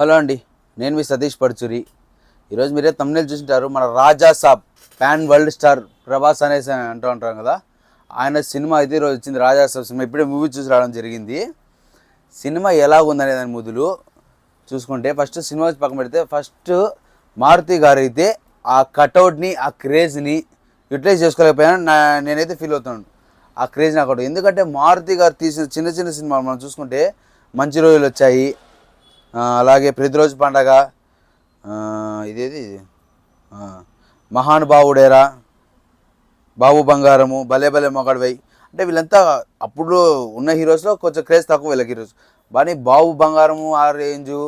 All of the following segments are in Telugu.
హలో అండి, నేను మీ సతీష్ పరుచూరి. ఈరోజు మీరే తమ్ముళ్ళు చూసింటారు. మన రాజా సాబ్ ప్యాన్ వరల్డ్ స్టార్ ప్రభాస్ అనేసి అంటూ ఉంటాం కదా, ఆయన సినిమా అయితే ఈరోజు వచ్చింది. రాజా సాబ్ సినిమా ఇప్పుడే మూవీ చూసి రావడం జరిగింది. సినిమా ఎలా ఉందనే దాని మొదలు చూసుకుంటే ఫస్ట్ సినిమా వచ్చి పక్కన పెడితే ఫస్ట్ మారుతి గారు అయితే ఆ కటౌట్ని ఆ క్రేజ్ని యూటిలైజ్ చేసుకోలేకపోయాను నేనైతే ఫీల్ అవుతున్నాను. ఆ క్రేజ్ నాకు ఎందుకంటే మారుతి గారు తీసిన చిన్న చిన్న సినిమాలు మనం చూసుకుంటే మంచి రోజులు వచ్చాయి, అలాగే ప్రతిరోజు పండగ, ఇదేది మహానుభావుడేరా, బాబు బంగారము, భలే భలే మొగడవై, అంటే వీళ్ళంతా అప్పుడు ఉన్న హీరోస్లో కొంచెం క్రేజ్ తక్కువ వీళ్ళకి హీరోస్. కానీ బాబు బంగారము ఆ రేంజు,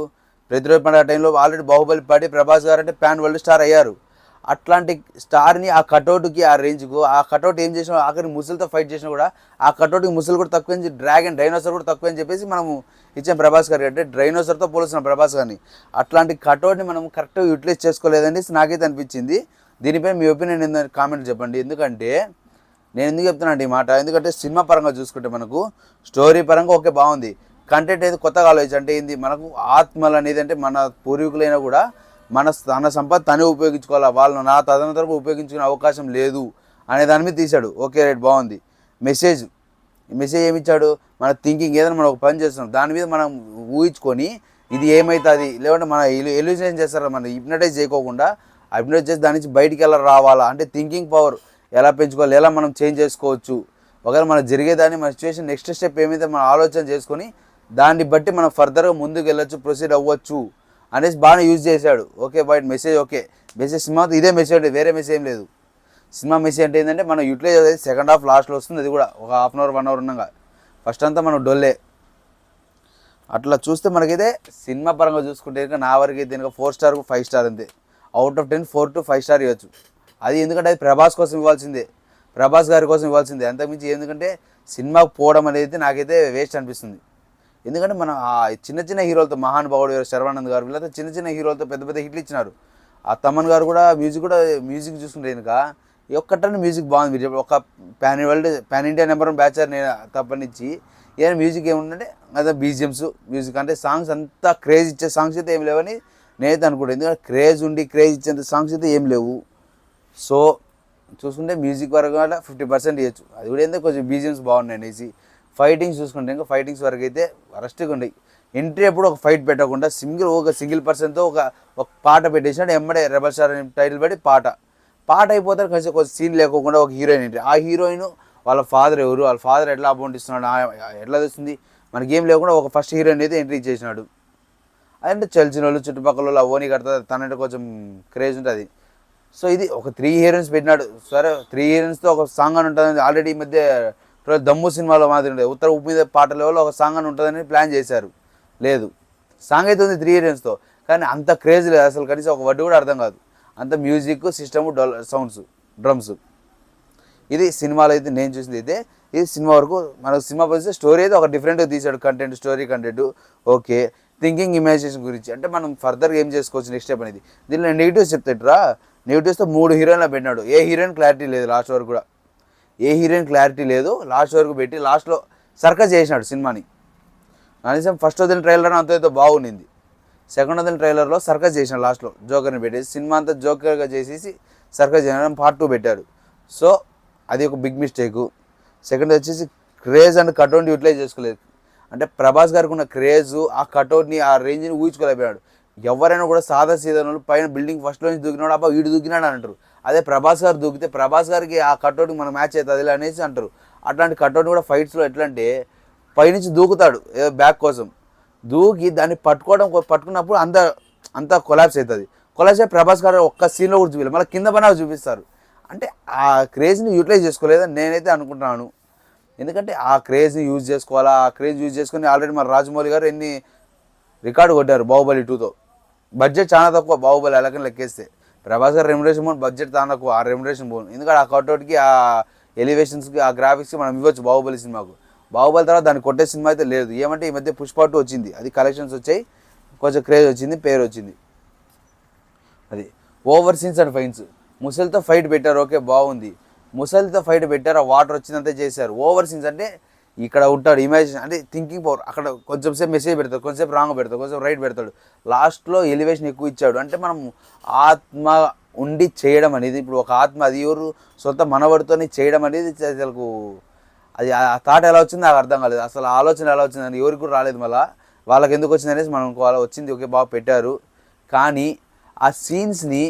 ప్రతిరోజు పండగ టైంలో ఆల్రెడీ బాహుబలి పాడి ప్రభాస్ గారు అంటే ప్యాన్ వరల్డ్ స్టార్ అయ్యారు. అట్లాంటి స్టార్ని ఆ కటౌట్కి ఆ రేంజ్కు ఆ కటౌట్ ఏం చేసినా ఆఖరి ముసలితో ఫైట్ చేసినా కూడా ఆ కటౌట్కి ముసలి కూడా తక్కువ, డ్రాగన్ డైనోసార్ కూడా తక్కువ అని చెప్పేసి మనము ఇచ్చాం ప్రభాస్ గారికి. అంటే డైనోసార్తో పోలుస్తున్నాం ప్రభాస్ గారిని. అట్లాంటి కటౌట్ని మనం కరెక్ట్గా యూటిలైజ్ చేసుకోలేదని నాకైతే అనిపించింది. దీనిపై మీ ఒపీనియన్ ఏంటంటే కామెంట్ చెప్పండి. ఎందుకంటే నేను ఎందుకు చెప్తున్నాను ఈ మాట, ఎందుకంటే సినిమా పరంగా చూసుకుంటే మనకు స్టోరీ పరంగా ఓకే బాగుంది, కంటెంట్ అయితే కొత్తగా ఆలోచించి అంటే ఏంది మనకు ఆత్మలు అనేది అంటే మన పూర్వీకులైనా కూడా తన సంపద తనే ఉపయోగించుకోవాలా, వాళ్ళను నా తదనంతరం ఉపయోగించుకునే అవకాశం లేదు అనే దాని మీద తీశాడు. ఓకే రైట్, బాగుంది. మెసేజ్ ఏమిచ్చాడు, మన థింకింగ్ ఏదైనా మనం ఒక పని చేస్తున్నాం దాని మీద మనం ఊహించుకొని ఇది ఏమవుతుంది, లేదంటే మన ఎల్యూజన్ చేస్తారు, మనం హిప్నటైజ్ చేయకోకుండా హిప్నటైజ్ చేసి దాని నుంచి బయటికి ఎలా రావాలా, అంటే థింకింగ్ పవర్ ఎలా పెంచుకోవాలి, ఎలా మనం చేంజ్ చేసుకోవచ్చు, ఒకవేళ మనకు జరిగేదాన్ని మన సిచ్యువేషన్ నెక్స్ట్ స్టెప్ ఏమైతే మనం ఆలోచన చేసుకొని దాన్ని బట్టి మనం ఫర్దర్గా ముందుకు వెళ్ళొచ్చు, ప్రొసీడ్ అవ్వచ్చు అనేసి బాగా యూజ్ చేశాడు. ఓకే బయట మెసేజ్ ఓకే, మెసేజ్ సినిమా ఇదే మెసేజ్, వేరే మెసేజ్ ఏం లేదు. సినిమా మెసేజ్ అంటే ఏంటంటే మనం యూటిలైజ్ అనేది సెకండ్ హాఫ్ లాస్ట్లో వస్తుంది, అది కూడా ఒక హాఫ్ అన్ అవర్ 1 అవర్ ఉండగా. ఫస్ట్ అంతా మనం డొల్లే. అట్లా చూస్తే మనకైతే సినిమా పరంగా చూసుకుంటే నా వరకు అయితే 4 స్టార్ 5 స్టార్ అంతే. అవుట్ ఆఫ్ 10 4 to 5 స్టార్ ఇవ్వచ్చు. అది ఎందుకంటే అది ప్రభాస్ కోసం ఇవ్వాల్సిందే, ప్రభాస్ గారి కోసం ఇవ్వాల్సిందే. అంతకుమించి ఎందుకంటే సినిమాకు పోవడం అనేది నాకైతే వేస్ట్ అనిపిస్తుంది. ఎందుకంటే మనం ఆ చిన్న చిన్న హీరోలతో మహానుభావుడు శర్వానంద్ గారు వీళ్ళతో చిన్న చిన్న హీరోలతో పెద్ద పెద్ద హిట్లు ఇచ్చినారు. ఆ తమన్ గారు కూడా మ్యూజిక్ చూసుకుంటే కనుక ఒక్కటనే మ్యూజిక్ బాగుంది. మీరు ఒక పాన్ ఇండియా నెంబర్ 1 బ్యాచర్ నేను తప్పనిచ్చి ఏదైనా మ్యూజిక్ ఏముందంటే అదే బీజిఎమ్స్ మ్యూజిక్, అంటే సాంగ్స్ అంతా క్రేజ్ ఇచ్చే సాంగ్స్ అయితే ఏం లేవని నేనైతే అనుకుంటాను. ఎందుకంటే క్రేజ్ ఇచ్చేంత సాంగ్స్ అయితే ఏం లేవు. సో చూసుకుంటే మ్యూజిక్ వరకు 50% ఇవ్వచ్చు. అది కూడా ఏంటంటే కొంచెం బీజిఎమ్స్ బాగున్నాయి అనేసి. ఫైటింగ్స్ చూసుకుంటే ఇంకా ఫైటింగ్స్ వరకు అయితే వరస్ట్గా ఉన్నాయి. ఎంట్రీ ఎప్పుడు ఒక ఫైట్ పెట్టకుండా సింగిల్ పర్సన్తో ఒక పాట పెట్టేసినట్టు ఎమ్మడే రెబల్ స్టార్ అని టైటిల్ పెట్టి పాట అయిపోతారు. కొంచెం సీన్ లేకోకుండా ఒక హీరోయిన్ ఎంట్రీ. ఆ హీరోయిన్ వాళ్ళ ఫాదర్ ఎవరు, వాళ్ళ ఫాదర్ ఎట్లా అమౌంట్ ఇస్తున్నాడు, ఎట్లా తెస్తుంది మనకేం లేకుండా ఒక ఫస్ట్ హీరోయిన్ అయితే ఎంట్రీ చేసినాడు. అదంటే తెలిసిన వాళ్ళు చుట్టుపక్కల వాళ్ళు ఓని కడతారు, తనంటే కొంచెం క్రేజ్ ఉంటుంది. సో ఇది ఒక 3 హీరోయిన్స్ పెట్టినాడు. సరే 3 హీరోయిన్స్తో ఒక సాంగ్ అని ఉంటుంది. ఆల్రెడీ ఈ మధ్య దమ్ము సినిమాలో మాదిరి ఉండేది, ఉత్తర ఉప్పు మీద పాట లెవెల్లో ఒక సాంగ్ అని ఉంటుందని ప్లాన్ చేశారు. లేదు, సాంగ్ అయితే ఉంది 3 హీరోయిన్స్తో, కానీ అంత క్రేజ్ లేదు అసలు. కనీసం ఒక వర్డ్ కూడా అర్థం కాదు. అంత మ్యూజిక్ సిస్టమ్ సౌండ్స్ డ్రమ్స్. ఇది సినిమాలో అయితే నేను చూసింది. అయితే ఇది సినిమా వరకు మనకు సినిమా పరిస్థితి స్టోరీ అయితే ఒక డిఫరెంట్గా తీశాడు. Story content okay. Thinking imagination గురించి అంటే మనం ఫర్దర్గా ఏం చేసుకోవచ్చు నెక్స్ట్ స్టెప్ అనేది. దీనిలో నెగిటివ్స్ చెప్తాడురా. నెగిటివ్స్తో 3 హీరోయిన్లు పెట్టినాడు. ఏ హీరోయిన్ క్లారిటీ లేదు లాస్ట్ వరకు కూడా, లాస్ట్ వరకు పెట్టి లాస్ట్లో సర్కస్ చేసినాడు సినిమాని. కనీసం ఫస్ట్ వదిలిన ట్రైలర్ అంత బాగుండింది. సెకండ్ వదిలిన ట్రైలర్లో సర్కస్ చేసినాడు. లాస్ట్లో జోకర్ని పెట్టేసి సినిమా అంతా జోకర్గా చేసేసి సర్కస్ చేయడం పార్ట్ 2 పెట్టారు. సో అది ఒక బిగ్ మిస్టేకు. సెకండ్ వచ్చేసి క్రేజ్ అండ్ కటౌట్ యూటిలైజ్ చేసుకోలేదు. అంటే ప్రభాస్ గారికి ఉన్న క్రేజు ఆ కటౌట్ని ఆ రేంజ్ని ఊహించుకోలేకపోయాడు. ఎవరైనా కూడా సాదా సీదనులు పైన బిల్డింగ్ ఫస్ట్లో నుంచి దూకినాడు, అబ్బా వీడు దూకినాడు అని అంటారు. అదే ప్రభాస్ గారు దూకితే ప్రభాస్ గారికి ఆ కటౌట్కి మనం మ్యాచ్ అవుతుంది అనేసి అంటారు. అట్లాంటి కటౌట్ కూడా ఫైట్స్లో ఎట్లా అంటే పైనుంచి దూకుతాడు ఏదో బ్యాక్ కోసం, దూకి దాన్ని పట్టుకున్నప్పుడు అంతా కొలాప్స్ అవుతుంది. కొలాప్స్ అయ్యి ప్రభాస్ గారు ఒక్క సీన్లో కూడా చూపించారు, మళ్ళీ కింద పైన చూపిస్తారు. అంటే ఆ క్రేజ్ని యూటిలైజ్ చేసుకోలేదని నేనైతే అనుకుంటున్నాను. ఎందుకంటే ఆ క్రేజ్ని యూజ్ చేసుకోవాలా, ఆ క్రేజ్ యూజ్ చేసుకుని ఆల్రెడీ మన రాజమౌళి గారు ఎన్ని రికార్డు కొట్టారు బాహుబలి 2తో. బడ్జెట్ చాలా తక్కువ బాహుబలి అలాగని లెక్కేస్తే. ప్రభాస్ గారు రెమ్యునరేషన్ పోను, బడ్జెట్ చాలా తక్కువ, ఆ రెమ్యునరేషన్ పోను. ఎందుకంటే ఆ కట్అవుట్కి ఆ ఎలివేషన్స్కి ఆ గ్రాఫిక్స్కి మనం ఇవ్వచ్చు బాహుబలి సినిమాకు. బాహుబలి తర్వాత దాన్ని కొట్టే సినిమా అయితే లేదు. ఏమంటే ఈ మధ్య పుష్ప 2 వచ్చింది, అది కలెక్షన్స్ వచ్చాయి, కొంచెం క్రేజ్ వచ్చింది, పేరు వచ్చింది. అది ఓవర్ సీన్స్ అండ్ ఫైన్స్. ముసలితో ఫైట్ పెట్టారు, ఓకే బాగుంది. ముసలితో ఫైట్ పెట్టారు, ఆ వాటర్ వచ్చిందంతా చేశారు. ఓవర్ సీన్స్ అంటే ఇక్కడ ఉంటాడు ఇమాజినేషన్ అంటే థింకింగ్ పవర్. అక్కడ కొంచెం సేపు మెసేజ్ పెడతాడు, కొంచెంసేపు రాంగ్ పెడతాడు, కొంచెం రైట్ పెడతాడు, లాస్ట్లో ఎలివేషన్ ఎక్కువ ఇచ్చాడు. అంటే మనం ఆత్మ ఉండి చేయడం అనేది, ఇప్పుడు ఒక ఆత్మ అది ఎవరు సొంత మనవడితోని చేయడం అనేది అసలు అది ఆ థాట్ ఎలా వచ్చింది నాకు అర్థం కాలేదు. అసలు ఆలోచన ఎలా వచ్చింది అని ఎవరికి కూడా రాలేదు. మళ్ళీ వాళ్ళకి ఎందుకు వచ్చింది అనేసి మనం వాళ్ళ వచ్చింది ఓకే బాగా పెట్టారు. కానీ ఆ సీన్స్ని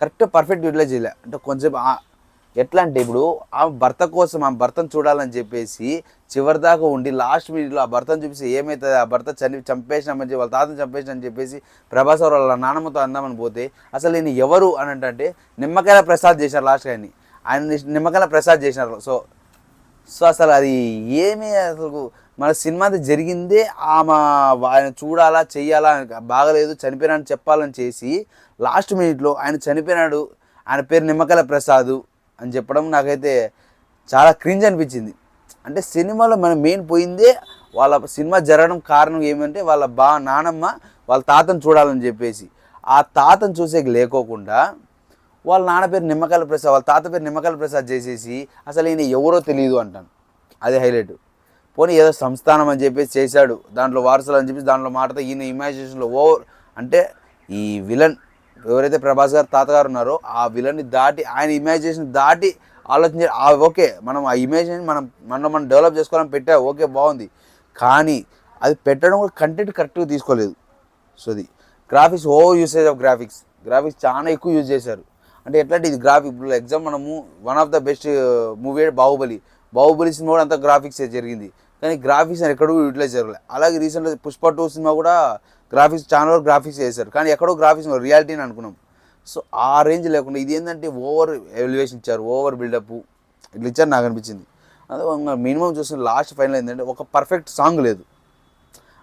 కరెక్ట్ పర్ఫెక్ట్ యూటిలైజ్ చేయలే. అంటే కొంచెం ఎట్లా అంటే ఇప్పుడు ఆ భర్త కోసం ఆ భర్తను చూడాలని చెప్పేసి చివరిదాకా ఉండి లాస్ట్ మినిట్లో ఆ భర్తను చూపిస్తే ఏమవుతుంది, ఆ భర్త చంపేసినామని చెప్పి వాళ్ళ తాతను చంపేసినని చెప్పేసి ప్రభాస్ వాళ్ళ నాన్నమ్మతో అందామని పోతే అసలు నేను ఎవరు అని అంటే నిమ్మకాయల ప్రసాద్ చేశారు లాస్ట్ ఆయన నిమ్మకాయల ప్రసాద్ చేసినారు. సో అసలు అది ఏమీ అసలు మన సినిమా జరిగిందే ఆమె ఆయన చూడాలా చెయ్యాలా బాగలేదు చనిపోయినాడని చెప్పాలని చేసి లాస్ట్ మినిట్లో ఆయన చనిపోయినాడు, ఆయన పేరు నిమ్మకాయల ప్రసాద్ అని చెప్పడం నాకైతే చాలా క్రింజ్ అనిపించింది. అంటే సినిమాలో మనం మెయిన్ పోయిందే వాళ్ళ సినిమా జరగడం కారణం ఏమంటే వాళ్ళ నానమ్మ వాళ్ళ తాతను చూడాలని చెప్పేసి ఆ తాతను చూసేకి లేకోకుండా వాళ్ళ నాన్న పేరు నిమ్మకాయల ప్రసాద్ వాళ్ళ తాత పేరు నిమ్మకాయల ప్రసాద్ చేసేసి అసలు ఈయన ఎవరో తెలియదు అంటాను. అదే హైలైట్. పోనీ ఏదో సంస్థానం అని చెప్పేసి చేశాడు, దాంట్లో వారసులు అని చెప్పేసి దాంట్లో మాటతో ఈయన ఇమాజినేషన్లో ఓవర్ అంటే ఈ విలన్ ఎవరైతే ప్రభాస్ గారు తాతగారు ఉన్నారో ఆ విలన్ని దాటి ఆయన ఇమాజినేషన్ దాటి ఆలోచించే ఓకే మనం ఆ ఇమాజినేషన్ మనం డెవలప్ చేసుకోవాలని పెట్టా ఓకే బాగుంది. కానీ అది పెట్టడం కూడా కంటెంట్ కరెక్ట్గా తీసుకోలేదు. సో అది graphics over usage of graphics చాలా ఎక్కువ యూజ్ చేశారు. అంటే ఎట్లాంటి ఇది గ్రాఫిక్ ఇప్పుడు ఎగ్జామ్ మనము one of the best movie Baahubali cinema కూడా అంత గ్రాఫిక్స్ జరిగింది, కానీ గ్రాఫిక్స్ ఎక్కడో యూటిలైజ్ జరగలేదు. అలాగే రీసెంట్గా పుష్ప 2 సినిమా కూడా గ్రాఫిక్స్ చాలా వరకు గ్రాఫిక్స్ చేశారు, కానీ ఎక్కడో గ్రాఫిక్స్ రియాలిటీని అనుకున్నాం. సో ఆ రేంజ్ లేకుండా ఇది ఏంటంటే ఓవర్ ఎలివేషన్ ఇచ్చారు, ఓవర్ బిల్డప్ ఇట్లా ఇచ్చారు నాకు అనిపించింది. అదే మినిమం చూసిన లాస్ట్ ఫైనల్ ఏంటంటే ఒక పర్ఫెక్ట్ సాంగ్ లేదు.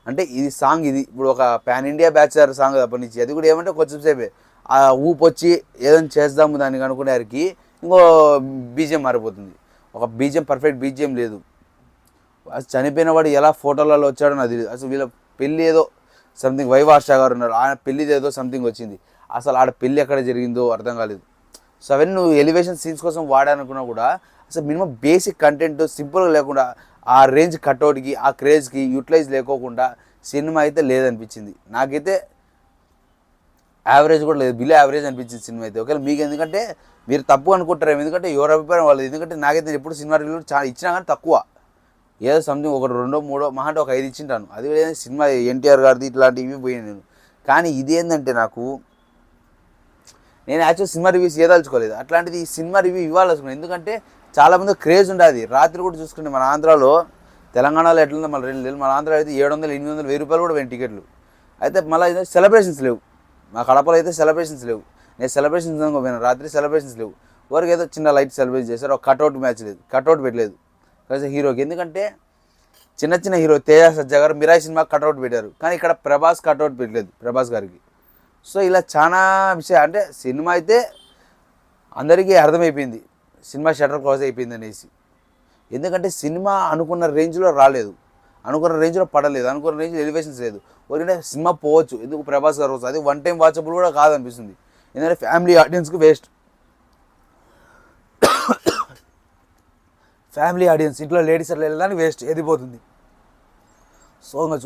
అంటే ఇది సాంగ్ ఇది ఇప్పుడు ఒక పాన్ ఇండియా బ్యాచలర్ సాంగ్ అప్పటి నుంచి అది కూడా ఏమంటే కొంచెం సేపే ఆ ఊపు వచ్చి ఏదైనా చేద్దాము దానికి అనుకునేసరికి ఇంకో బీజిఎం మారిపోతుంది. ఒక బీజిఎం పర్ఫెక్ట్ బీజిఎం లేదు. చనిపోయిన వాడు ఎలా ఫోటోలలో వచ్చాడో నాకు తెలియదు. అసలు వీళ్ళ పెళ్ళి ఏదో సంథింగ్ వైవార్ష గారు ఉన్నారు, ఆయన పెళ్ళిది ఏదో సంథింగ్ వచ్చింది, అసలు ఆడ పెళ్ళి ఎక్కడ జరిగిందో అర్థం కాలేదు. సో అవన్నీ నువ్వు ఎలివేషన్ సీన్స్ కోసం వాడాలనుకున్నా కూడా అసలు మినిమం బేసిక్ కంటెంట్ సింపుల్గా లేకుండా ఆ రేంజ్ కట్అవుట్కి ఆ క్రేజ్కి యూటిలైజ్ లేకోకుండా సినిమా అయితే లేదనిపించింది. నాకైతే యావరేజ్ కూడా లేదు, బిలో యావరేజ్ అనిపించింది సినిమా అయితే. ఒకవేళ మీకు ఎందుకంటే మీరు తప్పు అనుకుంటారు, ఎందుకంటే ఎవరి అభిప్రాయం వాళ్ళు. ఎందుకంటే నాకైతే ఎప్పుడు సినిమా రివ్యూ చాలా ఇచ్చినా కానీ తక్కువ, ఏదో సంథింగ్ 1, 2, 3 మహా అంటే ఒక 5 ఇచ్చింటాను. అది సినిమా ఎన్టీఆర్ గారిది ఇట్లాంటివి పోయాను నేను. కానీ ఇది ఏంటంటే నేను యాక్చువల్ సినిమా రివ్యూస్ ఏదాల్చుకోలేదు, అట్లాంటిది ఈ సినిమా రివ్యూ ఇవ్వాలనుకున్నాను. ఎందుకంటే చాలామంది క్రేజ్ ఉండదు. రాత్రి కూడా చూసుకుంటే మన ఆంధ్రాలో తెలంగాణలో ఎట్లుందో మళ్ళీ 2 నెలలు, మన ఆంధ్ర అయితే 700, 800, 1000 రూపాయలు కూడా పోయిన టికెట్లు. అయితే మళ్ళీ సెలబ్రేషన్స్ లేవు, మా కడపలో అయితే సెలబ్రేషన్స్ లేవు. నేను సెలబ్రేషన్స్ పోయినా రాత్రి సెలబ్రేషన్స్ లేవు. వరకు ఏదో చిన్న లైట్ సెలబ్రేట్ చేశారు, ఒక కట్అవుట్ మ్యాచ్ లేదు, కట్అవుట్ పెట్టలేదు హీరోకి. ఎందుకంటే చిన్న హీరో తేజ సజ్జా గారు మిరాయి సినిమా కట్అవుట్ పెట్టారు, కానీ ఇక్కడ ప్రభాస్ కట్అవుట్ పెట్టలేదు ప్రభాస్ గారికి. సో ఇలా చాలా విషయం అంటే సినిమా అయితే అందరికీ అర్థమైపోయింది సినిమా షటర్ క్లోజ్ అయిపోయింది అనేసి. ఎందుకంటే సినిమా అనుకున్న రేంజ్లో రాలేదు, అనుకున్న రేంజ్లో పడలేదు, అనుకున్న రేంజ్లో ఎలివేషన్స్ లేదు. ఒకటే సినిమా పోవచ్చు, ఎందుకు ప్రభాస్ గారు అది 1 టైం వాచబుల్ కూడా కాదనిపిస్తుంది. ఎందుకంటే ఫ్యామిలీ ఆడియన్స్కి వేస్ట్, ఫ్యామిలీ ఆడియన్స్ ఇంట్లో లేడీస్ అట్లా వెళ్ళడానికి వేస్ట్ ఎదిపోతుంది. సో ఇంకా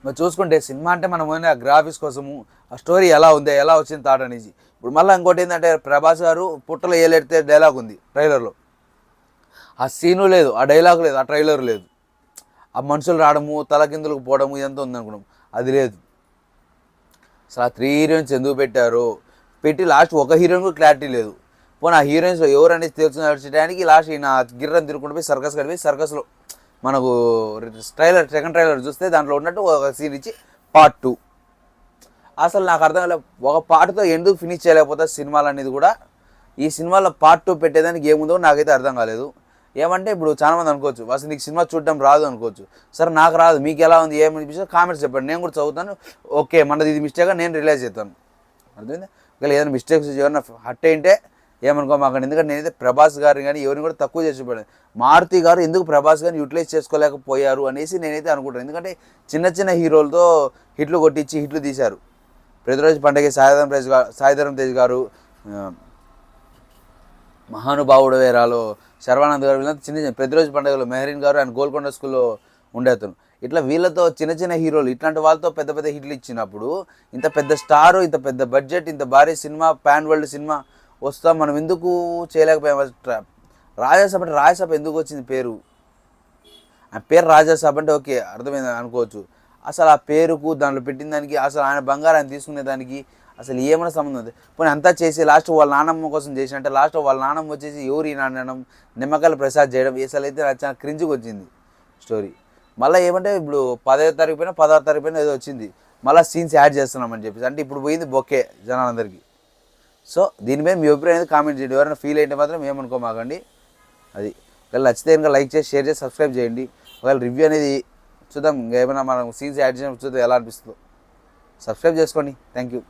ఇంకా చూసుకుంటే సినిమా అంటే మనం ఆ గ్రాఫిక్స్ కోసము ఆ స్టోరీ ఎలా ఉంది ఎలా వచ్చింది థాట్ అనేసి. ఇప్పుడు మళ్ళీ ఇంకోటి ఏంటంటే ప్రభాస్ గారు పుట్టలో ఏలెడితే డైలాగ్ ఉంది ట్రైలర్లో, ఆ సీను లేదు, ఆ డైలాగ్ లేదు, ఆ ట్రైలర్ లేదు. ఆ మనుషులు రావడము తలకిందులకు పోవడము ఇదంతా ఉందనుకున్నాం, అది లేదు. అసలు ఆ 3 హీరోయిన్స్ ఎందుకు పెట్టారు, పెట్టి లాస్ట్ ఒక హీరోయిన్ కూడా క్లారిటీ లేదు. పోనీ ఆ హీరోయిన్స్ ఎవరు అనేది తెలుసుకునేటానికి లాస్ట్ ఈయన గిర్రని తిరుగుకుంటూ పోయి సర్కస్ కడిపోయి సర్కస్లో మనకు సెకండ్ ట్రైలర్ చూస్తే దాంట్లో ఉన్నట్టు ఒక సీన్ ఇచ్చి పార్ట్ 2. అసలు నాకు అర్థం కాలేదు, ఒక పార్ట్తో ఎందుకు ఫినిష్ చేయలేకపోతే సినిమాలు అనేది కూడా. ఈ సినిమాలో పార్ట్ 2 పెట్టేదానికి ఏముందో నాకైతే అర్థం కాలేదు. ఏమంటే ఇప్పుడు చాలామంది అనుకోవచ్చు అసలు నీకు సినిమా చూడడం రాదు అనుకోవచ్చు. సరే నాకు రాదు, మీకు ఎలా ఉంది ఏమనిపిస్తుంది కామెంట్స్ చెప్పండి, నేను కూడా చదువుతాను. ఓకే మనది ఇది మిస్టేక్గా నేను రిలైజ్ చేస్తాను, అర్థమైంది. ఒకవేళ ఏదైనా మిస్టేక్స్ ఏమన్నా హట్ అయింటే ఏమనుకో మాకండి. ఎందుకంటే నేనైతే ప్రభాస్ గారిని కానీ ఎవరిని కూడా తక్కువ చేసి చూపలేదు. మారుతి గారు ఎందుకు ప్రభాస్ గారిని యూటిలైజ్ చేసుకోలేకపోయారు అనేసి నేనైతే అనుకుంటాను. ఎందుకంటే చిన్న హీరోలతో హిట్లు కొట్టించి హిట్లు తీశారు. ప్రతిరోజు పండగ సాయిధరం తేజ్ గారు మహానుభావుడు వేరాలో శర్వానంద్ గారు వీళ్ళంతా చిన్న చిన్న ప్రతిరోజు పండుగలో మెహరీన్ గారు ఆయన గోల్కొండ స్కూల్లో ఉండే అతను. ఇట్లా వీళ్ళతో చిన్న చిన్న హీరోలు ఇట్లాంటి వాళ్ళతో పెద్ద పెద్ద హిట్లు ఇచ్చినప్పుడు ఇంత పెద్ద స్టారు, ఇంత పెద్ద బడ్జెట్, ఇంత భారీ సినిమా, పాన్ వరల్డ్ సినిమా వస్తాం మనం ఎందుకు చేయలేకపోయాం? రాజాసాబ్ అంటే రాజాసాబ్ ఎందుకు వచ్చింది పేరు? ఆ పేరు రాజాసాబ్ అంటే ఓకే అర్థమైంది అనుకోవచ్చు. అసలు ఆ పేరుకు దాంట్లో పెట్టిన దానికి అసలు ఆయన బంగారం ఆయన తీసుకునే దానికి అసలు ఏమైనా సంబంధం ఉంది? పోనీ అంతా చేసి లాస్ట్ వాళ్ళ నాన్నమ్మ కోసం చేసినట్టే లాస్ట్ వాళ్ళ నాన్నమ్మ వచ్చేసి ఎవరు నాన్నడం నిమ్మకాయల ప్రసాద్ చేయడం అసలు అయితే నాకు చాలా క్రింజ్కి వచ్చింది స్టోరీ. మళ్ళీ ఏమంటే ఇప్పుడు 10వ తారీఖు పైన 16వ తారీఖు పైన ఏదో వచ్చింది, మళ్ళీ సీన్స్ యాడ్ చేస్తున్నామని చెప్పేసి. అంటే ఇప్పుడు పోయింది బొక్కే జనాలందరికీ. సో దీనిపై మీ అభిప్రాయం అనేది కామెంట్ చేయండి. ఎవరైనా ఫీల్ అయితే మాత్రం ఏమనుకోమాకండి. అది ఒకవేళ నచ్చితే ఇంకా లైక్ చేసి షేర్ చేసి సబ్స్క్రైబ్ చేయండి. ఒకవేళ రివ్యూ అనేది చూద్దాం, ఇంకా ఏమైనా మనం సీన్స్ యాడ్ చేయడం చూద్దాం ఎలా అనిపిస్తుందో. సబ్స్క్రైబ్ చేసుకోండి. Thank you.